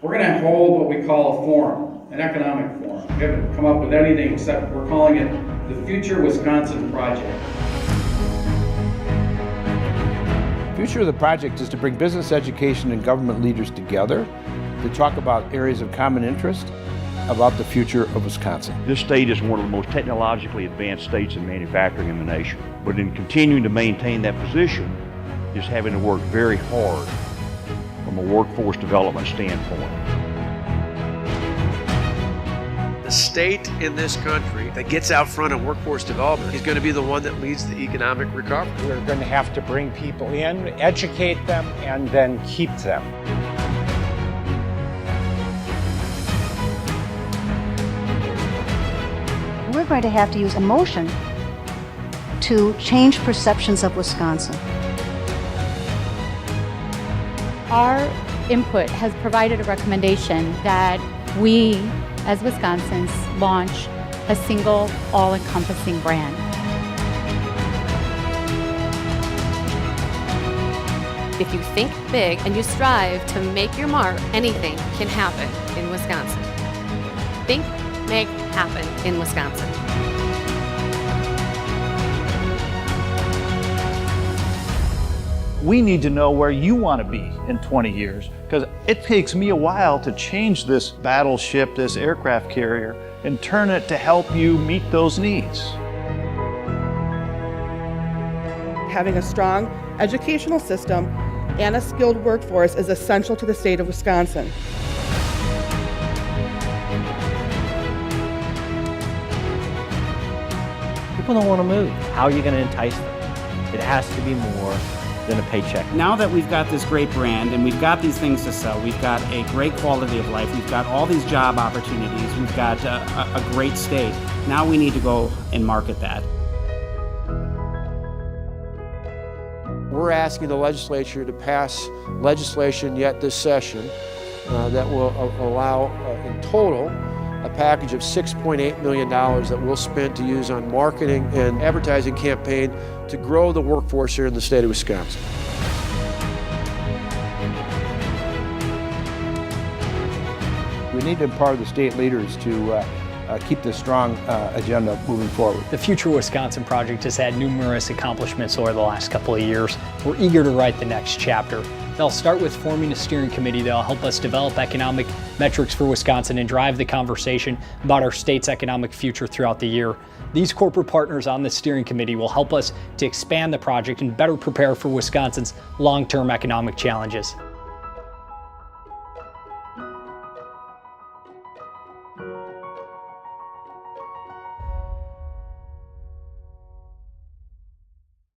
We're going to hold what we call a forum, an economic forum. We haven't come up with anything except we're calling it the Future Wisconsin Project. The future of the project is to bring business, education, and government leaders together to talk about areas of common interest about the future of Wisconsin. This state is one of the most technologically advanced states in manufacturing in the nation. But in continuing to maintain that position is having to work very hard from a workforce development standpoint. The state in this country that gets out front of workforce development is going to be the one that leads the economic recovery. We're going to have to bring people in, educate them, and then keep them. We're going to have to use emotion to change perceptions of Wisconsin. Our input has provided a recommendation that we, as Wisconsins, launch a single, all-encompassing brand. If you think big and you strive to make your mark, anything can happen in Wisconsin. Think, make, happen in Wisconsin. We need to know where you want to be in 20 years, because it takes me a while to change this battleship, this aircraft carrier, and turn it to help you meet those needs. Having a strong educational system and a skilled workforce is essential to the state of Wisconsin. People don't want to move. How are you going to entice them? It has to be more than a paycheck. Now that we've got this great brand and we've got these things to sell, we've got a great quality of life, we've got all these job opportunities, we've got a great state. Now we need to go and market that. We're asking the legislature to pass legislation yet this session that will allow in total a package of $6.8 million that we'll spend to use on marketing and advertising campaign to grow the workforce here in the state of Wisconsin. We need to empower the state leaders to keep this strong agenda moving forward. The Future Wisconsin Project has had numerous accomplishments over the last couple of years. We're eager to write the next chapter. They'll start with forming a steering committee that'll help us develop economic metrics for Wisconsin and drive the conversation about our state's economic future throughout the year. These corporate partners on the steering committee will help us to expand the project and better prepare for Wisconsin's long-term economic challenges.